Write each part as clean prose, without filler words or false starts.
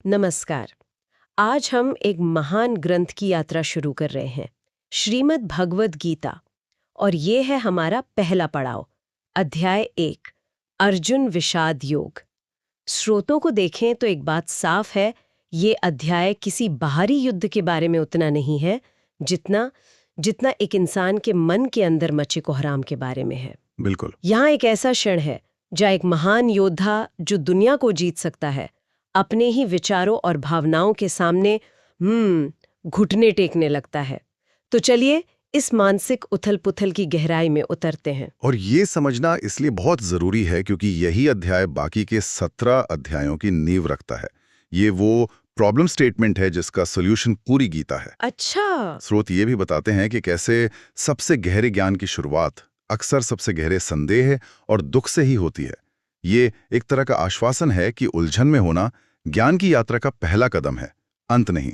नमस्कार। आज हम एक महान ग्रंथ की यात्रा शुरू कर रहे हैं, श्रीमद् भगवद गीता। और ये है हमारा पहला पड़ाव, अध्याय 1, अर्जुन विषाद योग। श्रोतों को देखें तो एक बात साफ है, ये अध्याय किसी बाहरी युद्ध के बारे में उतना नहीं है जितना जितना एक इंसान के मन के अंदर मचे कोहराम के बारे में है। बिल्कुल। यहाँ एक ऐसा क्षण है जहाँ एक महान योद्धा जो दुनिया को जीत सकता है, अपने ही विचारों और भावनाओं के सामने घुटने टेकने लगता है। तो चलिए इस मानसिक उथल-पुथल की गहराई में उतरते हैं। और ये समझना इसलिए बहुत जरूरी है क्योंकि यही अध्याय बाकी के 17 अध्यायों की नींव रखता है। ये वो प्रॉब्लम स्टेटमेंट है जिसका सोल्यूशन पूरी गीता है। अच्छा। स्रोत ये भी बताते हैं कि कैसे सबसे गहरे ज्ञान की शुरुआत अक्सर सबसे गहरे संदेह और दुख से ही होती है। ये एक तरह का आश्वासन है कि उलझन में होना ज्ञान की यात्रा का पहला कदम है, अंत नहीं।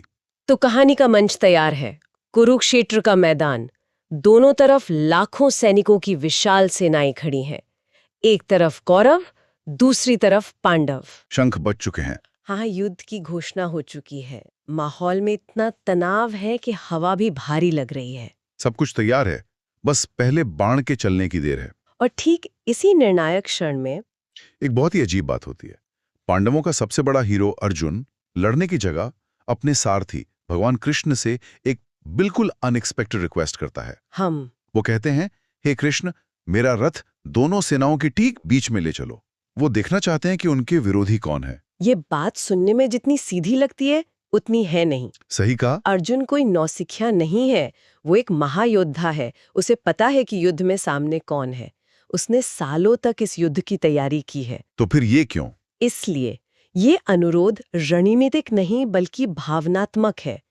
तो कहानी का मंच तैयार है। कुरुक्षेत्र का मैदान, दोनों तरफ लाखों सैनिकों की विशाल सेनाएं खड़ी हैं। एक तरफ कौरव, दूसरी तरफ पांडव। शंख बज चुके हैं। हाँ, युद्ध की घोषणा हो चुकी है। माहौल में इतना तनाव है कि हवा भी भारी लग रही है। सब कुछ तैयार है, बस पहले बाण के चलने की देर है। और ठीक इसी निर्णायक क्षण में एक बहुत ही अजीब बात होती है। पांडवों का सबसे बड़ा हीरो अर्जुन लड़ने की जगह अपने सारथी भगवान कृष्ण से एक बिल्कुल अनएक्सपेक्टेड रिक्वेस्ट करता है। वो कहते हैं, हे कृष्ण, मेरा रथ दोनों सेनाओं के ठीक बीच में ले चलो। वो देखना चाहते हैं कि उनके विरोधी कौन है। ये बात सुनने में जितनी सीधी लगती है उतनी है नहीं। सही कहा। अर्जुन कोई नौसिखिया नहीं है, वो एक महायोद्धा है। उसे पता है कि युद्ध में सामने कौन है। उसने सालों तक इस युद्ध की तैयारी की है। तो फिर ये क्यों? इसलिए ये अनुरोध रणनीतिक नहीं बल्कि भावनात्मक है।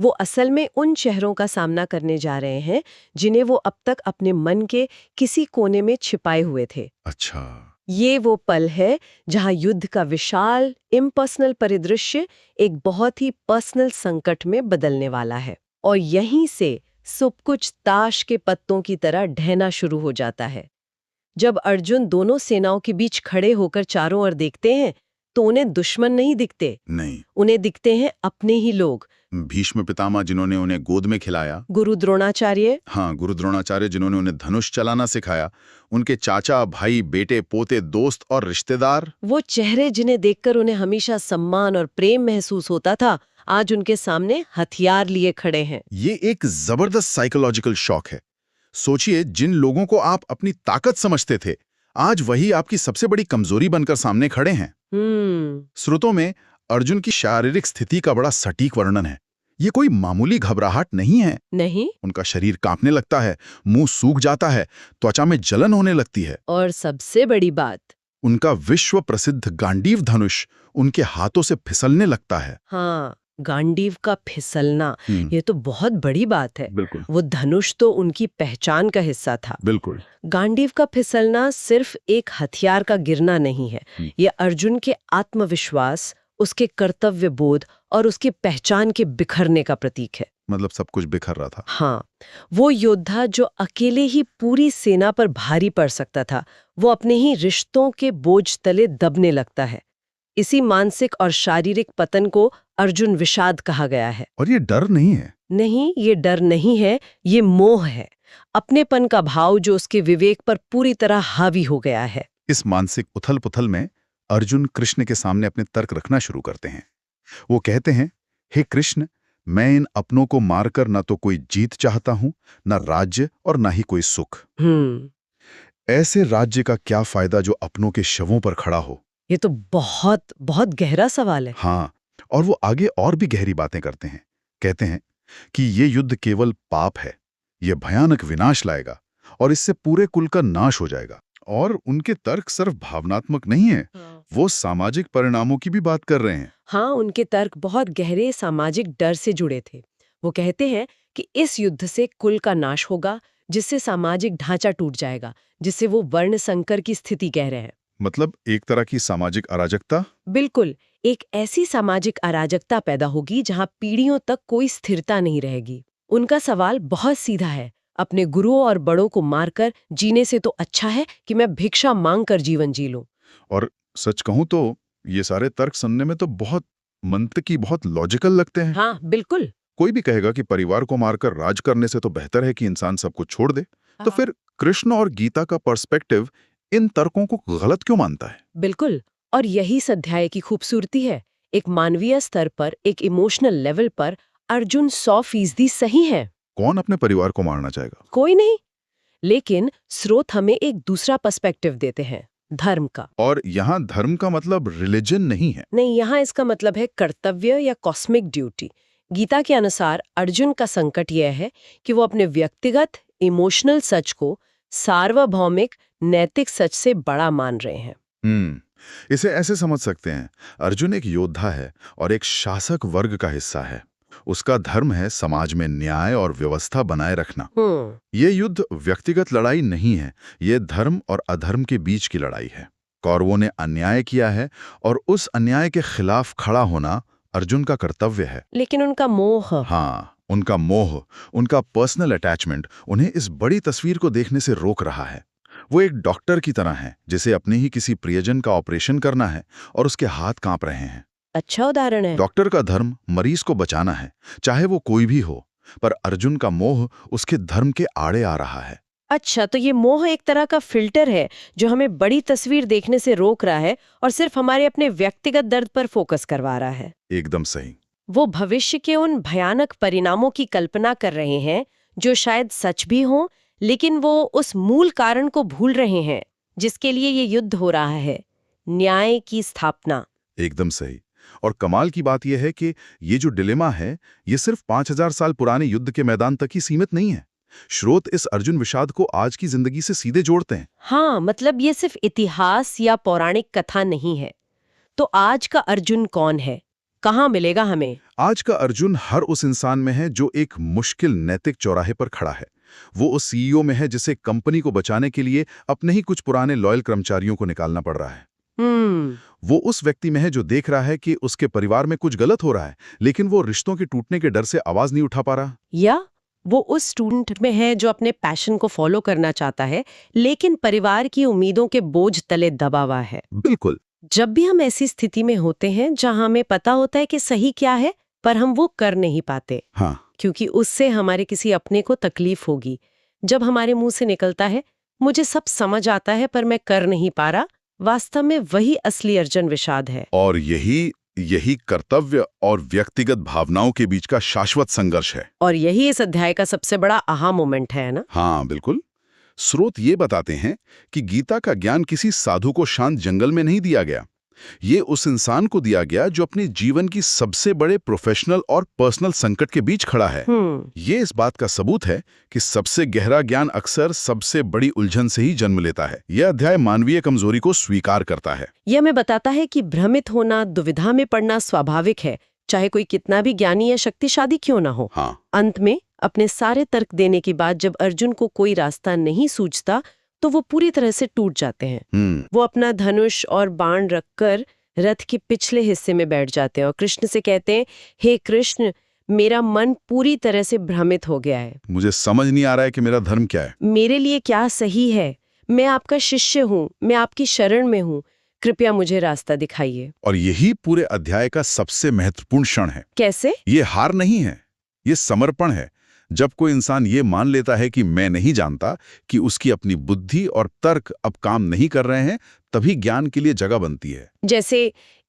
वो असल में उन चेहरों का सामना करने जा रहे हैं जिन्हें वो अब तक अपने मन के किसी कोने में छिपाए हुए थे। अच्छा। ये वो पल है जहां युद्ध का विशाल इम्पर्सनल परिदृश्य एक बहुत ही पर्सनल संकट में बदलने वाला है। और यहीं से सब कुछ ताश के पत्तों की तरह ढहना शुरू हो जाता है। जब अर्जुन दोनों सेनाओं के बीच खड़े होकर चारों ओर देखते हैं तो उन्हें दुश्मन नहीं दिखते। नहीं। उन्हें दिखते हैं अपने ही लोग। भीष्म पितामह जिन्होंने उन्हें गोद में खिलाया, गुरु द्रोणाचार्य, हाँ, गुरु द्रोणाचार्य जिन्होंने उन्हें धनुष चलाना सिखाया, उनके चाचा, भाई, बेटे, पोते, दोस्त और रिश्तेदार। वो चेहरे जिन्हें देखकर उन्हें हमेशा सम्मान और प्रेम महसूस होता था, आज उनके सामने हथियार लिए खड़े हैं। ये एक जबरदस्त साइकोलॉजिकल शॉक है। सोचिए, जिन लोगों को आप अपनी ताकत समझते थे, आज वही आपकी सबसे बड़ी कमजोरी बनकर सामने खड़े हैं। स्रोतों में अर्जुन की शारीरिक स्थिति का बड़ा सटीक वर्णन है। ये कोई मामूली घबराहट नहीं है। नहीं। उनका शरीर कांपने लगता है, मुंह सूख जाता है, त्वचा में जलन होने लगती है। और सबसे बड़ी बात, उनका विश्व प्रसिद्ध गांडीव धनुष उनके हाथों से फिसलने लगता है। हाँ, गांडीव का फिसलना, ये तो बहुत बड़ी बात है। बिल्कुल। वो धनुष तो उनकी पहचान का हिस्सा था। बिल्कुल। गांडीव का फिसलना सिर्फ एक हथियार का गिरना नहीं है, ये अर्जुन के आत्मविश्वास, उसके कर्तव्य बोध और उसकी पहचान के बिखरने का प्रतीक है। मतलब सब कुछ बिखर रहा था। हाँ, वो योद्धा जो अकेले ही पूरी सेना पर भारी पड़ सकता था, वो अपने ही रिश्तों के बोझ तले दबने लगता है। इसी मानसिक और शारीरिक पतन को अर्जुन विषाद कहा गया है। और ये डर नहीं है। नहीं, ये डर नहीं है, ये मोह है। अपनेपन का भाव जो उसके विवेक पर पूरी तरह हावी हो गया है। इस मानसिक उथल-पुथल में अर्जुन कृष्ण के सामने अपने तर्क रखना शुरू करते हैं। वो कहते हैं, हे कृष्ण, मैं इन अपनों को मारकर न तो कोई जीत चाहता हूं, न राज्य और न ही कोई सुख। ऐसे राज्य का क्या फायदा जो अपनों के शवों पर खड़ा हो? ये तो बहुत बहुत गहरा सवाल है। हाँ, और वो आगे और भी गहरी बातें करते हैं। कहते हैं कि ये युद्ध केवल पाप है, ये भयानक विनाश लाएगा और इससे पूरे कुल का नाश हो जाएगा। और उनके तर्क सिर्फ भावनात्मक नहीं है, वो सामाजिक परिणामों की भी बात कर रहे हैं। हाँ, उनके तर्क बहुत गहरे सामाजिक डर से जुड़े थे। वो कहते हैं कि इस युद्ध से कुल का नाश होगा, जिससे सामाजिक ढांचा टूट जाएगा, जिसे वो वर्ण संकर की स्थिति कह रहे हैं। मतलब एक तरह की सामाजिक अराजकता। बिल्कुल, एक ऐसी सामाजिक अराजकता पैदा होगी जहां पीढ़ियों तक कोई स्थिरता नहीं रहेगी। उनका सवाल बहुत सीधा है, अपने गुरुओं और बड़ों को मारकर जीने से तो अच्छा है कि मैं भिक्षा मांग कर जीवन जी लूं। और सच कहूं तो ये सारे तर्क सुनने में तो बहुत मंतकी, बहुत लॉजिकल लगते हैं। हाँ बिल्कुल। कोई भी कहेगा कि परिवार को मारकर राज करने से तो बेहतर है कि इंसान सब कुछ छोड़ दे। तो हाँ। फिर कृष्ण और गीता का पर्सपेक्टिव इन तर्कों को गलत क्यों मानता है? बिल्कुल। और यही इस अध्याय की खूबसूरती है। एक मानवीय स्तर पर, एक इमोशनल लेवल पर अर्जुन 100% सही है। कौन अपने परिवार को मारना चाहेगा? कोई नहीं। लेकिन स्रोत हमें एक दूसरा पर्सपेक्टिव देते हैं, धर्म का। और यहाँ धर्म का मतलब रिलीजन नहीं है। नहीं, यहाँ इसका मतलब है कर्तव्य या कॉस्मिक ड्यूटी। गीता के अनुसार अर्जुन का संकट यह है कि वो अपने व्यक्तिगत इमोशनल सच को सार्वभौमिक नैतिक सच से बड़ा मान रहे हैं। इसे ऐसे समझ सकते हैं, अर्जुन एक योद्धा है और एक शासक वर्ग का हिस्सा है। उसका धर्म है समाज में न्याय और व्यवस्था बनाए रखना। ये युद्ध व्यक्तिगत लड़ाई नहीं है, ये धर्म और अधर्म के बीच की लड़ाई है। कौरवों ने अन्याय किया है और उस अन्याय के खिलाफ खड़ा होना अर्जुन का कर्तव्य है। लेकिन उनका मोह। हाँ, उनका मोह, उनका पर्सनल अटैचमेंट उन्हें इस बड़ी तस्वीर को देखने से रोक रहा है। वो एक डॉक्टर की तरह है जिसे अपने ही किसी प्रियजन का ऑपरेशन करना है और उसके हाथ कांप रहे हैं। अच्छा उदाहरण है। डॉक्टर का धर्म मरीज को बचाना है, चाहे वो कोई भी हो, पर अर्जुन का मोह उसके धर्म के आड़े आ रहा है। अच्छा, तो ये मोह एक तरह का फिल्टर है जो हमें बड़ी तस्वीर देखने से रोक रहा है और सिर्फ हमारे अपने व्यक्तिगत दर्द पर फोकस करवा रहा है। एकदम सही। वो भविष्य के उन भयानक परिणामों की कल्पना कर रहे हैं जो शायद सच भी हों, लेकिन वो उस मूल कारण को भूल रहे हैं जिसके लिए ये युद्ध हो रहा है, न्याय की स्थापना। एकदम सही। और कमाल की बात यह है कि ये जो डिलेमा है, ये सिर्फ 5000 साल पुराने युद्ध के मैदान तक ही सीमित नहीं है। स्रोत इस अर्जुन विषाद को आज की जिंदगी से सीधे जोड़ते हैं। हाँ, मतलब ये सिर्फ इतिहास या पौराणिक कथा नहीं है। तो आज का अर्जुन कौन है? कहाँ मिलेगा हमें? आज का अर्जुन हर उस इंसान में है जो एक मुश्किल नैतिक चौराहे पर खड़ा है। वो उस सीईओ में है जिसे कंपनी को बचाने के लिए अपने ही कुछ पुराने लॉयल कर्मचारियों को निकालना पड़ रहा है। वो उस व्यक्ति में है जो देख रहा है कि उसके परिवार में कुछ गलत हो रहा है, लेकिन वो रिश्तों के टूटने के डर से आवाज नहीं उठा पा रहा। या वो उस स्टूडेंट में है जो अपने पैशन को फॉलो करना चाहता है, लेकिन परिवार की उम्मीदों के बोझ तले दबा हुआ है। बिल्कुल। जब भी हम ऐसी स्थिति में होते हैं जहां हमें पता होता है कि सही क्या है, पर हम वो कर नहीं पाते, हाँ, क्योंकि उससे हमारे किसी अपने को तकलीफ होगी। जब हमारे मुंह से निकलता है, मुझे सब समझ आता है पर मैं कर नहीं पा रहा, वास्तव में वही असली अर्जुन विषाद है। और यही कर्तव्य और व्यक्तिगत भावनाओं के बीच का शाश्वत संघर्ष है। और यही इस अध्याय का सबसे बड़ा आहा मोमेंट है ना? हाँ बिल्कुल। स्रोत ये बताते हैं कि गीता का ज्ञान किसी साधु को शांत जंगल में नहीं दिया गया। ये उस इंसान को दिया गया जो अपने जीवन की सबसे बड़े प्रोफेशनल और पर्सनल संकट के बीच खड़ा है। ये इस बात का सबूत है कि सबसे गहरा ज्ञान अक्सर सबसे बड़ी उलझन से ही जन्म लेता है। यह अध्याय मानवीय कमजोरी को स्वीकार करता है। यह हमें बताता है कि भ्रमित होना, दुविधा में पड़ना स्वाभाविक है, चाहे कोई कितना भी ज्ञानी या शक्तिशाली क्यों ना हो। हाँ। अंत में अपने सारे तर्क देने के बाद जब अर्जुन को कोई रास्ता नहीं सूझता, तो वो पूरी तरह से टूट जाते हैं। वो अपना धनुष और बाण रखकर रथ के पिछले हिस्से में बैठ जाते हैं और कृष्ण से कहते हैं, हे कृष्ण, मेरा मन पूरी तरह से भ्रमित हो गया है। मुझे समझ नहीं आ रहा है कि मेरा धर्म क्या है, मेरे लिए क्या सही है। मैं आपका शिष्य हूँ, मैं आपकी शरण में हूँ, कृपया मुझे रास्ता दिखाइए। और यही पूरे अध्याय का सबसे महत्वपूर्ण क्षण है। कैसे? ये हार नहीं है, ये समर्पण है। जब कोई इंसान ये मान लेता है कि मैं नहीं जानता, कि उसकी अपनी बुद्धि और तर्क अब काम नहीं कर रहे हैं, तभी ज्ञान के लिए जगह बनती है। जैसे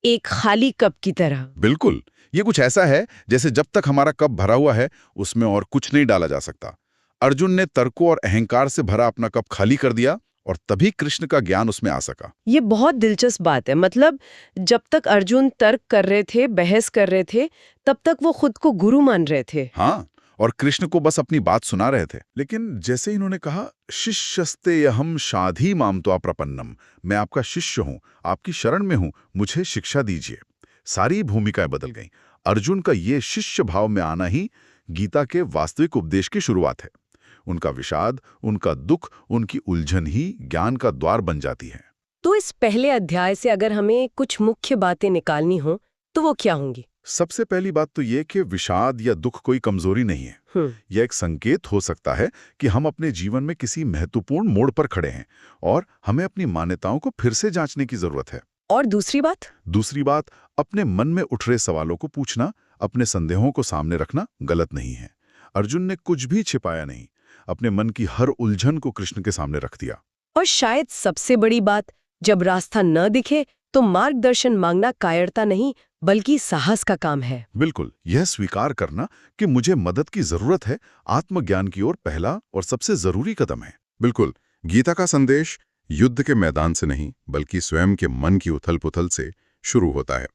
एक खाली कप की तरह। बिल्कुल। ये कुछ ऐसा है जैसे जब तक हमारा कप भरा हुआ है, उसमें और कुछ नहीं डाला जा सकता। अर्जुन ने तर्कों और अहंकार से भरा अपना कप खाली कर दिया और तभी कृष्ण का ज्ञान उसमें आ सका। ये बहुत दिलचस्प बात है। मतलब जब तक अर्जुन तर्क कर रहे थे, बहस कर रहे थे, तब तक वो खुद को गुरु मान रहे थे। हाँ, और कृष्ण को बस अपनी बात सुना रहे थे। लेकिन जैसे इन्होंने कहा, शिष्यस्ते अहम शाधि माम त्वा प्रपन्नम, मैं आपका शिष्य हूँ, आपकी शरण में हूँ, मुझे शिक्षा दीजिए। सारी भूमिकाएं बदल गईं। अर्जुन का ये शिष्य भाव में आना ही गीता के वास्तविक उपदेश की शुरुआत है। उनका विषाद, उनका दुख, उनकी उलझन ही ज्ञान का द्वार बन जाती है। तो इस पहले अध्याय से अगर हमें कुछ मुख्य बातें निकालनी हो, तो वो क्या होंगी? सबसे पहली बात तो ये कि विषाद या दुख कोई कमजोरी नहीं है। यह एक संकेत हो सकता है कि हम अपने जीवन में किसी महत्वपूर्ण मोड़ पर खड़े हैं और हमें अपनी मान्यताओं को फिर से जांचने की जरूरत है। और दूसरी बात, अपने मन में उठ रहे सवालों को पूछना, अपने संदेहों को सामने रखना गलत नहीं है। अर्जुन ने कुछ भी छिपाया नहीं, अपने मन की हर उलझन को कृष्ण के सामने रख दिया। और शायद सबसे बड़ी बात, जब रास्ता न दिखे तो मार्गदर्शन मांगना कायरता नहीं बल्कि साहस का काम है। बिल्कुल, यह स्वीकार करना कि मुझे मदद की जरूरत है, आत्मज्ञान की ओर पहला और सबसे जरूरी कदम है। बिल्कुल, गीता का संदेश युद्ध के मैदान से नहीं बल्कि स्वयं के मन की उथल-पुथल से शुरू होता है।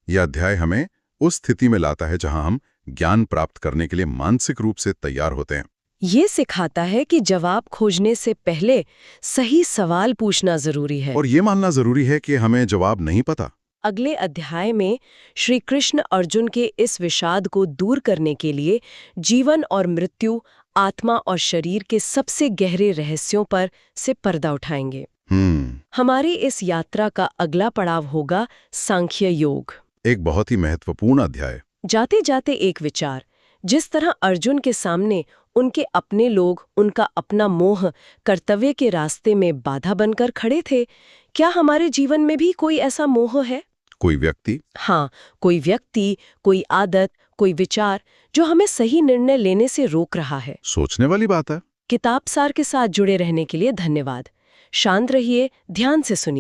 यह अध्याय हमें उस स्थिति में लाता है जहां हम ज्ञान प्राप्त करने के लिए मानसिक रूप से तैयार होते हैं। ये सिखाता है कि जवाब खोजने से पहले सही सवाल पूछना जरूरी है। और ये मानना जरूरी है कि हमें जवाब नहीं पता। अगले अध्याय में श्री कृष्ण अर्जुन के इस विषाद को दूर करने के लिए जीवन और मृत्यु, आत्मा और शरीर के सबसे गहरे रहस्यों पर से पर्दा उठाएंगे। हमारी इस यात्रा का अगला पड़ाव होगा सांख्य योग। एक बहुत ही महत्वपूर्ण अध्याय। जाते जाते एक विचार, जिस तरह अर्जुन के सामने उनके अपने लोग, उनका अपना मोह कर्तव्य के रास्ते में बाधा बनकर खड़े थे, क्या हमारे जीवन में भी कोई ऐसा मोह है? कोई व्यक्ति? हाँ, कोई व्यक्ति, कोई आदत, कोई विचार जो हमें सही निर्णय लेने से रोक रहा है। सोचने वाली बात है। किताब सार के साथ जुड़े रहने के लिए धन्यवाद। शांत रहिए, ध्यान से सुनिए।